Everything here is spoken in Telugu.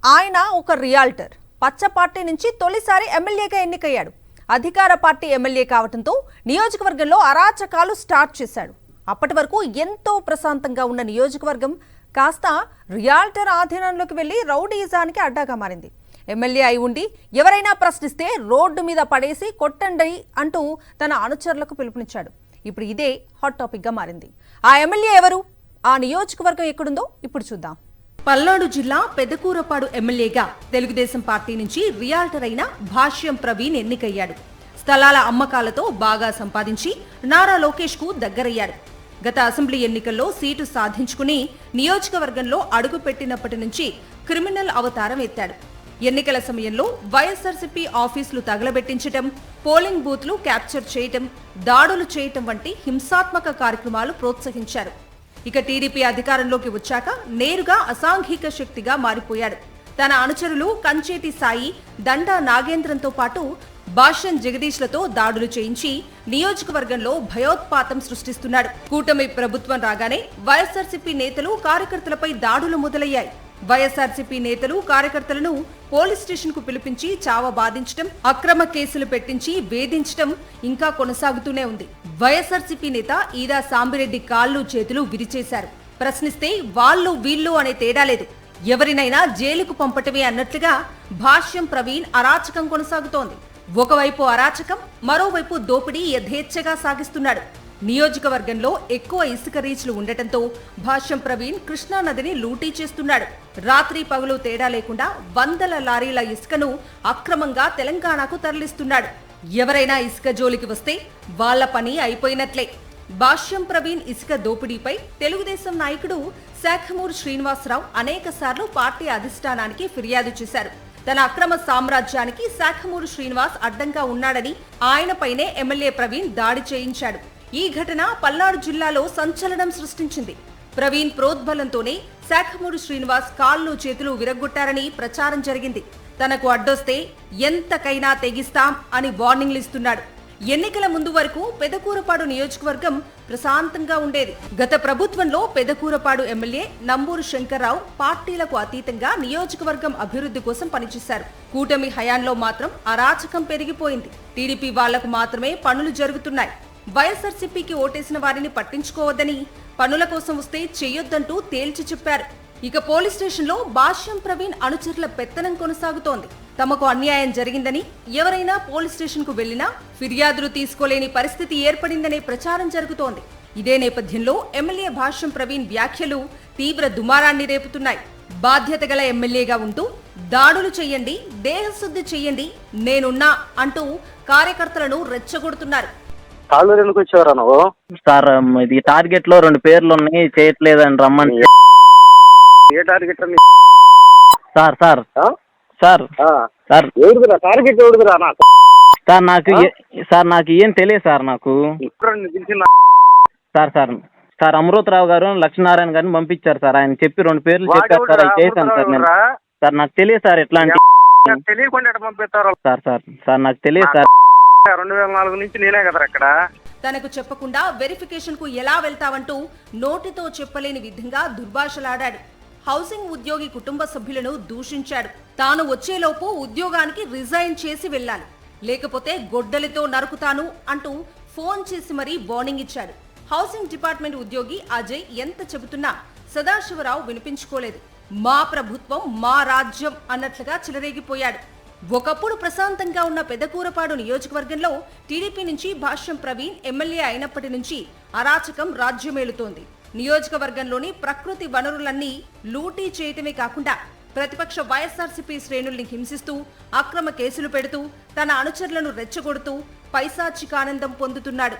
ఆయన ఒక రియాల్టర్. పచ్చ పార్టీ నుంచి తొలిసారి ఎమ్మెల్యేగా ఎన్నికయ్యాడు. అధికార పార్టీ ఎమ్మెల్యే కావడంతో నియోజకవర్గంలో అరాచకాలు స్టార్ట్ చేశాడు. అప్పటి వరకు ఎంతో ప్రశాంతంగా ఉన్న నియోజకవర్గం కాస్త రియాల్టర్ ఆధీనంలోకి వెళ్లి రౌడీజానికి అడ్డాగా మారింది. ఎమ్మెల్యే అయి ఉండి ఎవరైనా ప్రశ్నిస్తే రోడ్డు మీద పడేసి కొట్టండి అంటూ తన అనుచరులకు పిలుపునిచ్చాడు. ఇప్పుడు ఇదే హాట్ టాపిక్ గా మారింది. ఆ ఎమ్మెల్యే ఎవరు, ఆ నియోజకవర్గం ఎక్కడుందో ఇప్పుడు చూద్దాం. పల్నాడు జిల్లా పెదకూరపాడు ఎమ్మెల్యేగా తెలుగుదేశం పార్టీ నుంచి రియాల్టర్ అయిన భాష్యం ప్రవీణ్ ఎన్నికయ్యాడు. స్థలాల అమ్మకాలతో బాగా సంపాదించి నారా లోకేష్ కు దగ్గరయ్యాడు. గత అసెంబ్లీ ఎన్నికల్లో సీటు సాధించుకుని నియోజకవర్గంలో అడుగుపెట్టినప్పటి నుంచి క్రిమినల్ అవతారం ఎత్తాడు. ఎన్నికల సమయంలో వైఎస్ఆర్సీపీ ఆఫీసులు తగలబెట్టించటం, పోలింగ్ బూత్లు క్యాప్చర్ చేయటం, దాడులు చేయటం వంటి హింసాత్మక కార్యక్రమాలు ప్రోత్సహించారు. ఇక టీడీపీ అధికారంలోకి వచ్చాక నేరుగా అసాంఘిక శక్తిగా మారిపోయాడు. తన అనుచరులు కంచేటి సాయి, దండా నాగేంద్రంతో పాటు భాష్యం జగదీష్లతో దాడులు చేయించి నియోజకవర్గంలో భయోత్పాతం సృష్టిస్తున్నాడు. కూటమి ప్రభుత్వం రాగానే వైఎస్ఆర్సీపీ నేతలు కార్యకర్తలపై దాడులు మొదలయ్యాయి. వైఎస్ఆర్సీపీ నేతలు కార్యకర్తలను పోలీస్ స్టేషన్ కు పిలిపించి చావ బాధించడం, అక్రమ కేసులు పెట్టించి వేధించడం ఇంకా కొనసాగుతూనే ఉంది. వైఎస్ఆర్సీపీ నేత ఈదా సాంబిరెడ్డి కాళ్ళు చేతులు విరిచేశారు. ప్రశ్నిస్తే వాళ్ళు వీళ్ళు అనే తేడా లేదు, ఎవరినైనా జైలుకు పంపటమే అన్నట్లుగా భాష్యం ప్రవీణ్ అరాచకం కొనసాగుతోంది. ఒకవైపు అరాచకం, మరోవైపు దోపిడీ యథేచ్ఛగా సాగిస్తున్నాడు. నియోజకవర్గంలో ఎక్కువ ఇసుక రీచ్లు ఉండటంతో భాష్యం ప్రవీణ్ కృష్ణా నదిని లూటీ చేస్తున్నాడు. రాత్రి పగలు తేడా లేకుండా వందల లారీల ఇసుకను అక్రమంగా తెలంగాణకు తరలిస్తున్నాడు. ఎవరైనా ఇసుక జోలికి వస్తే వాళ్ల పని అయిపోయినట్లే. భాష్యం ప్రవీణ్ ఇసుక దోపిడీపై తెలుగుదేశం నాయకుడు శాఖమూరు శ్రీనివాసరావు అనేకసార్లు పార్టీ అధిష్టానానికి ఫిర్యాదు చేశారు. తన అక్రమ సామ్రాజ్యానికి శాఖమూరు శ్రీనివాస్ అడ్డంగా ఉన్నాడని ఆయనపైనే ఎమ్మెల్యే ప్రవీణ్ దాడి చేయించాడు. ఈ ఘటన పల్నాడు జిల్లాలో సంచలనం సృష్టించింది. ప్రవీణ్ ప్రోద్బలంతోనే శాఖమూరు శ్రీనివాస్ కాళ్ళు చేతులు విరగ్గొట్టారని ప్రచారం జరిగింది. తనకు అడ్డొస్తే ఎంతకైనా తెగిస్తాం అని వార్నింగ్లు ఇస్తున్నాడు. ఎన్నికల ముందు వరకు పెదకూరపాడు నియోజకవర్గం ప్రశాంతంగా ఉండేది. గత ప్రభుత్వంలో పెదకూరపాడు ఎమ్మెల్యే నంబూరు శంకర్రావు పార్టీలకు అతీతంగా నియోజకవర్గం అభివృద్ధి కోసం పనిచేశారు. కూటమి హయాంలో మాత్రం అరాచకం పెరిగిపోయింది. టీడీపీ వాళ్లకు మాత్రమే పనులు జరుగుతున్నాయి. వైఎస్ఆర్సీపీకి ఓటేసిన వారిని పట్టించుకోవద్దని, పనుల కోసం వస్తే చెయ్యొద్దంటూ తేల్చి చెప్పారు. ఇక పోలీస్ స్టేషన్లో భాష్యం ప్రవీణ్ అనుచరుల పెత్తనం కొనసాగుతోంది. తమకు అన్యాయం జరిగిందని, ఎవరైనా పోలీస్ స్టేషన్ కు వెళ్లినా ఫిర్యాదులు తీసుకోలేని పరిస్థితి ఏర్పడిందనే ప్రచారం జరుగుతోంది. ఇదే నేపథ్యంలో ఎమ్మెల్యే భాష్యం ప్రవీణ్ వ్యాఖ్యలు తీవ్ర దుమారాన్ని రేపుతున్నాయి. బాధ్యత గల ఎమ్మెల్యేగా ఉంటూ దాడులు చెయ్యండి, దేహశుద్ధి చెయ్యండి, నేనున్నా అంటూ కార్యకర్తలను రెచ్చగొడుతున్నారు. కాళ్ళూరు ఎందుకు వచ్చేవారా నువ్వు? సార్ ఇది టార్గెట్ లో 2 పేర్లు ఉన్నాయి, చేయట్లేదని రమ్మని. ఏ target? Sir sir sir sir ఎవరిదిరా టార్గెట్? ఎవరిదిరా? సార్ నాకు ఏం తెలియదు సార్. నాకు సార్ సార్ సార్ అమృతరావు గారు లక్ష్మీనారాయణ గారిని పంపించారు సార్. ఆయన చెప్పి 2 పేర్లు చెప్పారు సార్. అవి చేశాను సార్ నేను. సార్ నాకు తెలియదు సార్ ఎట్లాంటి. తెలియకుండా పంపిస్తారు సార్. సార్ సార్ నాకు తెలియదు సార్. 2004 నుంచి నేనే కదా అక్కడ. తనకు చెప్పకుండా వెరిఫికేషన్ కు ఎలా వెళ్తావంటూ నోటితో చెప్పలేని విధంగా దుర్భాషలాడాడు. హౌసింగ్ ఉద్యోగి కుటుంబ సభ్యులను దూషించాడు. తాను వచ్చేలోపు ఉద్యోగానికి రిజైన్ చేసి వెళ్లాలి, లేకపోతే గొడ్డలితో నరుకుతాను అంటూ ఫోన్ చేసి మరీ వార్నింగ్ ఇచ్చాడు. హౌసింగ్ డిపార్ట్మెంట్ ఉద్యోగి అజయ్ ఎంత చెబుతున్నా సదాశివరావు వినిపించుకోలేదు. మా ప్రభుత్వం మా రాజ్యం అన్నట్లుగా చెలరేగిపోయాడు. ఒకప్పుడు ప్రశాంతంగా ఉన్న పెదకూరపాడు నియోజకవర్గంలో టీడీపీ నుంచి భాష్యం ప్రవీణ్ ఎమ్మెల్యే అయినప్పటి నుంచి అరాచకం రాజ్యమేలుతోంది. నియోజకవర్గంలోని ప్రకృతి వనరులన్నీ లూటీ చేయటమే కాకుండా ప్రతిపక్ష వైఎస్ఆర్సీపీ శ్రేణుల్ని హింసిస్తూ, అక్రమ కేసులు పెడుతూ, తన అనుచరులను రెచ్చగొడుతూ పైశాచికానందం పొందుతున్నాడు.